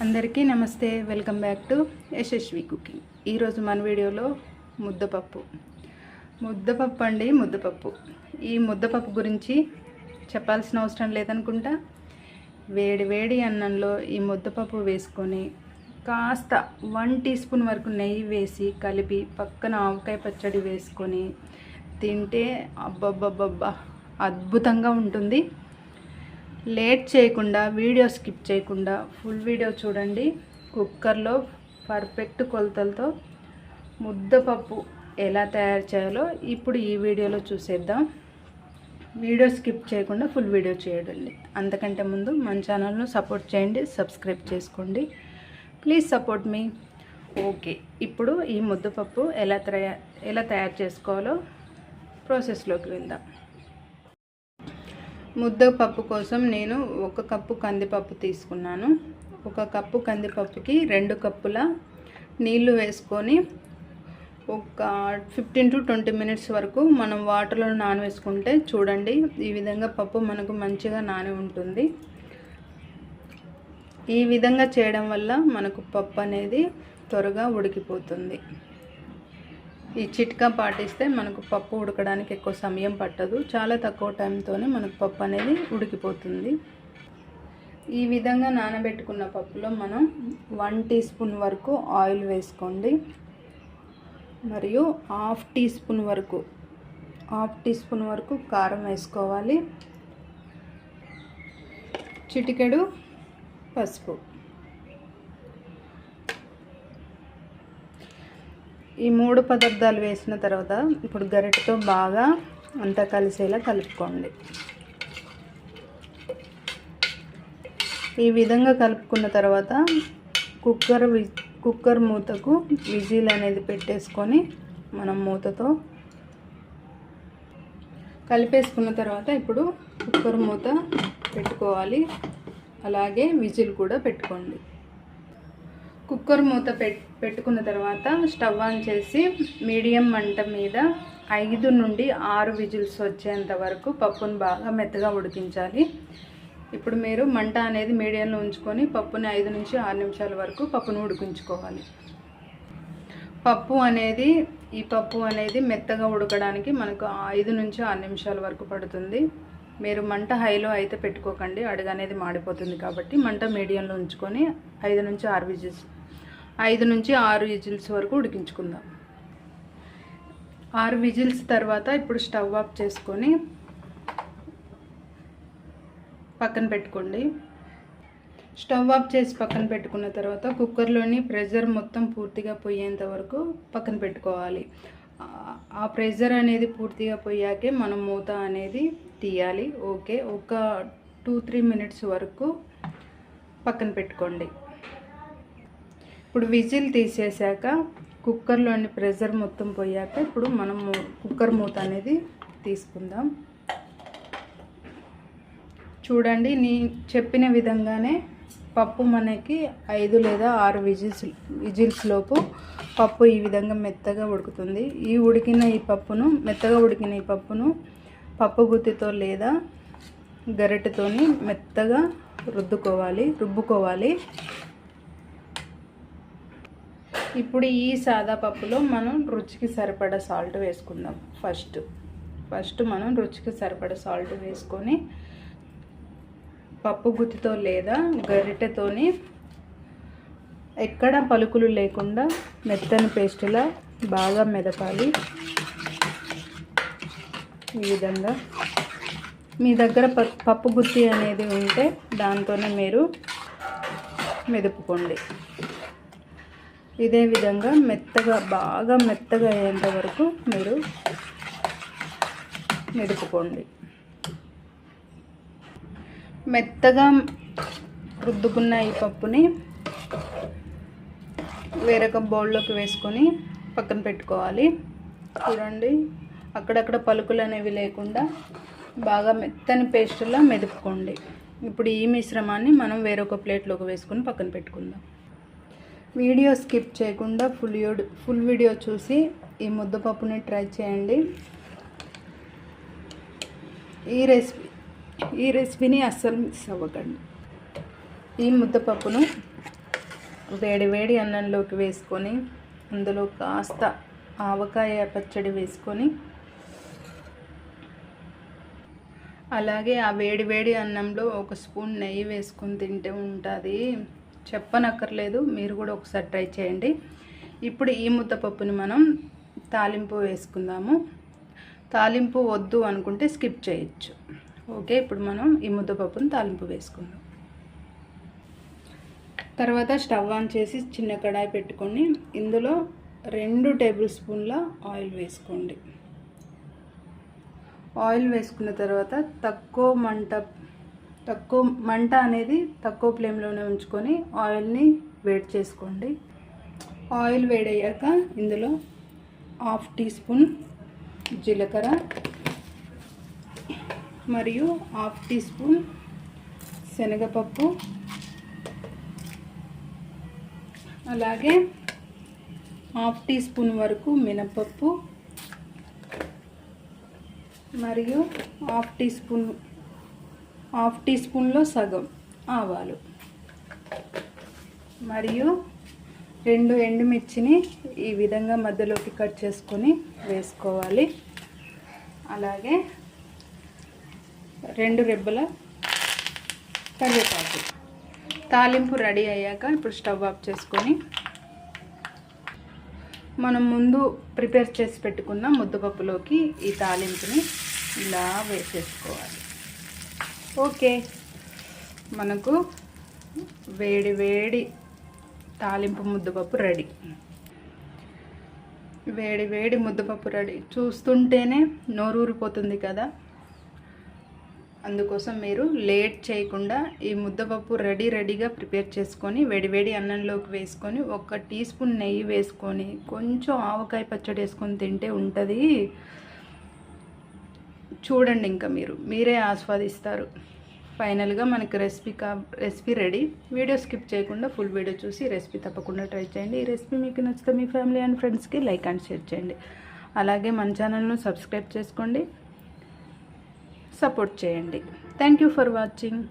అందరికీ నమస్తే, welcome back to Yashasvi cooking. ఈరోజు మన వీడియోలో ముద్దపప్పు ముద్దపప్పు. ఈ ముద్దపప్పు గురించి చెప్పాల్సిన అవసరం లేదనుకుంటా. వేడి అన్నంలో ఈ ముద్దపప్పు వేసుకొని కాస్త 1 టీ స్పూన్ వరకు నెయ్యి వేసి కలిపి పక్కన ఆవకాయ పచ్చడి వేసుకొని తింటే అబ్బబ్బబ్బబ్బా అద్భుతంగా ఉంటుంది. లేట్ చేయకుండా, వీడియో స్కిప్ చేయకుండా ఫుల్ వీడియో చూడండి. కుక్కర్లో పర్ఫెక్ట్ కొలతలతో ముద్దపప్పు ఎలా తయారు చేయాలో ఇప్పుడు ఈ వీడియోలో చూసేద్దాం. వీడియో స్కిప్ చేయకుండా ఫుల్ వీడియో చేయండి. అంతకంటే ముందు మన ఛానల్ను సపోర్ట్ చేయండి, సబ్స్క్రైబ్ చేసుకోండి. Please support me. ఓకే, ఇప్పుడు ఈ ముద్దపప్పు ఎలా తయారు చేసుకోవాలో ప్రాసెస్లోకి వెళ్దాం. ముద్దపప్పు కోసం నేను 1 కప్పు కందిపప్పు తీసుకున్నాను. 1 కప్పు కందిపప్పుకి 2 కప్పుల నీళ్లు వేసుకొని ఒక 15 to 20 మినిట్స్ వరకు మనం వాటర్లో నానవేసుకుంటే చూడండి ఈ విధంగా పప్పు మనకు మంచిగా నాని ఉంటుంది. ఈ విధంగా చేయడం వల్ల మనకు పప్పు అనేది త్వరగా ఉడికిపోతుంది. ఈ చిట్కా పాటిస్తే మనకు పప్పు ఉడకడానికి ఎక్కువ సమయం పట్టదు. చాలా తక్కువ టైంతోనే మనకు పప్పు అనేది ఉడికిపోతుంది. ఈ విధంగా నానబెట్టుకున్న పప్పులో మనం 1 టీ స్పూన్ వరకు ఆయిల్ వేసుకోండి. మరియు హాఫ్ టీ స్పూన్ వరకు కారం వేసుకోవాలి. చిటికెడు పసుపు. ఈ 3 పదార్థాలు వేసిన తర్వాత ఇప్పుడు గరిటెతో బాగా అంతా కలిసేలా కలుపుకోండి. ఈ విధంగా కలుపుకున్న తర్వాత కుక్కర్ మూతకు విజిల్ అనేది పెట్టేసుకొని మనం మూతతో కలిపేసుకున్న తర్వాత ఇప్పుడు కుక్కర్ మూత పెట్టుకోవాలి. అలాగే విజిల్ కూడా పెట్టుకోండి. కుక్కర్ మూత పెట్టుకున్న తర్వాత స్టవ్ ఆన్ చేసి మీడియం మంట మీద 5 నుండి 6 విజిల్స్ వచ్చేంత వరకు పప్పును బాగా మెత్తగా ఉడికించాలి. ఇప్పుడు మీరు మంట అనేది మీడియంలో ఉంచుకొని పప్పుని 5 నుంచి 6 నిమిషాల వరకు పప్పును ఉడికించుకోవాలి. ఈ పప్పు అనేది మెత్తగా ఉడకడానికి మనకు 5 నుంచి 6 నిమిషాల వరకు పడుతుంది. మీరు మంట హైలో అయితే పెట్టుకోకండి, అడుగు అనేది మాడిపోతుంది. కాబట్టి మంట మీడియంలో ఉంచుకొని 5 నుంచి 6 విజిల్స్ వరకు ఉడికించుకుందాం. 6 విజిల్స్ తర్వాత ఇప్పుడు స్టవ్ ఆఫ్ చేసుకొని పక్కన పెట్టుకోండి. స్టవ్ ఆఫ్ చేసి పక్కన పెట్టుకున్న తర్వాత కుక్కర్లోని ప్రెషర్ మొత్తం పూర్తిగా పోయేంత వరకు పక్కన పెట్టుకోవాలి. ఆ ప్రెషర్ అనేది పూర్తిగా పోయాకే మనం మూత అనేది తీయాలి. ఓకే, ఒక 2-3 మినిట్స్ వరకు పక్కన పెట్టుకోండి. ఇప్పుడు విజిల్ తీసేసాక కుక్కర్లోని ప్రెషర్ మొత్తం పోయాక ఇప్పుడు మనం కుక్కర్ మూత అనేది తీసుకుందాం. చూడండి, చెప్పిన విధంగానే పప్పు మనకి 5 లేదా 6 విజిల్స్ లోపు పప్పు ఈ విధంగా మెత్తగా ఉడుకుతుంది. మెత్తగా ఉడికిన ఈ పప్పును పప్పు గుత్తితో లేదా గరిటెతోని మెత్తగా రుబ్బుకోవాలి. ఇప్పుడు ఈ సాదా పప్పులో మనం రుచికి సరిపడా సాల్ట్ వేసుకుందాం. ఫస్ట్ మనం రుచికి సరిపడా సాల్ట్ వేసుకొని పప్పు గుత్తితో లేదా గరిటెతోని ఎక్కడ పలుకులు లేకుండా మెత్తని పేస్టులా బాగా మెదపాలి. ఈ విధంగా మీ దగ్గర పప్పు గుత్తి అనేది ఉంటే దాంతోనే మీరు మెదుపుకోండి. ఇదే విధంగా బాగా మెత్తగా అయ్యేంత వరకు మీరు మెదుపుకోండి. మెత్తగా రుద్దుకున్న ఈ పప్పుని వేరొక బౌల్లోకి వేసుకొని పక్కన పెట్టుకోవాలి. చూడండి, అక్కడక్కడ పలుకులు అనేవి లేకుండా బాగా మెత్తని పేస్టులా మెదుపుకోండి. ఇప్పుడు ఈ మిశ్రమాన్ని మనం వేరొక ప్లేట్లోకి వేసుకొని పక్కన పెట్టుకుందాం. వీడియో స్కిప్ చేయకుండా ఫుల్ వీడియో చూసి ఈ ముద్దపప్పుని ట్రై చేయండి. ఈ రెసిపీని అస్సలు మిస్ అవ్వకండి. ఈ ముద్దపప్పును వేడి వేడి అన్నంలోకి వేసుకొని అందులో కాస్త ఆవకాయ పచ్చడి వేసుకొని అలాగే ఆ వేడి వేడి అన్నంలో ఒక స్పూన్ నెయ్యి వేసుకొని తింటే ఉంటుంది, చెప్పనక్కర్లేదు. మీరు కూడా ఒకసారి ట్రై చేయండి. ఇప్పుడు ఈ ముద్దపప్పుని మనం తాలింపు వేసుకుందాము. తాలింపు వద్దు అనుకుంటే స్కిప్ చేయొచ్చు. ఓకే, ఇప్పుడు మనం ఈ ముద్దపప్పుని తాలింపు వేసుకుందాం. తర్వాత స్టవ్ ఆన్ చేసి చిన్న కడాయి పెట్టుకొని ఇందులో 2 టేబుల్ స్పూన్ల ఆయిల్ వేసుకోండి. ఆయిల్ వేసుకున్న తర్వాత తక్కువ మంట అనేది తక్కువ ఫ్లేమ్లోనే ఉంచుకొని ఆయిల్ని వేడి చేసుకోండి. ఆయిల్ వేడయ్యాక ఇందులో 1/2 టీ స్పూన్ జీలకర్ర మరియు 1/2 టీ స్పూన్ శనగపప్పు, అలాగే 1/2 టీ స్పూన్ వరకు మినపప్పు మరియు 1/2 టీ స్పూన్లో సగం ఆవాలు మరియు 2 ఎండుమిర్చిని ఈ విధంగా మధ్యలోకి కట్ చేసుకొని వేసుకోవాలి. అలాగే 2 రెబ్బల కరివేపాకు. తాలింపు రెడీ అయ్యాక ఇప్పుడు స్టవ్ ఆఫ్ చేసుకొని మనం ముందు ప్రిపేర్ చేసి పెట్టుకున్న ముద్దపప్పులోకి ఈ తాలింపుని ఇలా వేసేసుకోవాలి. ఓకే, మనకు వేడి వేడి తాలింపు ముద్దపప్పు రెడీ. వేడి వేడి ముద్దపప్పు రెడీ. చూస్తుంటేనే నోరూరిపోతుంది కదా. అందుకోసం మీరు లేట్ చేయకుండా ఈ ముద్దపప్పు రెడీగా ప్రిపేర్ చేసుకొని వేడివేడి అన్నంలోకి వేసుకొని 1 టీ స్పూన్ నెయ్యి వేసుకొని కొంచెం ఆవకాయ పచ్చడి వేసుకొని తింటే ఉంటుంది. చూడండి, ఇంకా మీరే ఆస్వాదిస్తారు. ఫైనల్గా మనకి రెసిపీ రెడీ. వీడియో స్కిప్ చేయకుండా ఫుల్ వీడియో చూసి రెసిపీ తప్పకుండా ట్రై చేయండి. ఈ రెసిపీ మీకు నచ్చితే మీ ఫ్యామిలీ అండ్ ఫ్రెండ్స్కి లైక్ అండ్ షేర్ చేయండి. అలాగే మన ఛానల్ను సబ్స్క్రైబ్ చేసుకోండి, సపోర్ట్ చేయండి. Thank you for watching.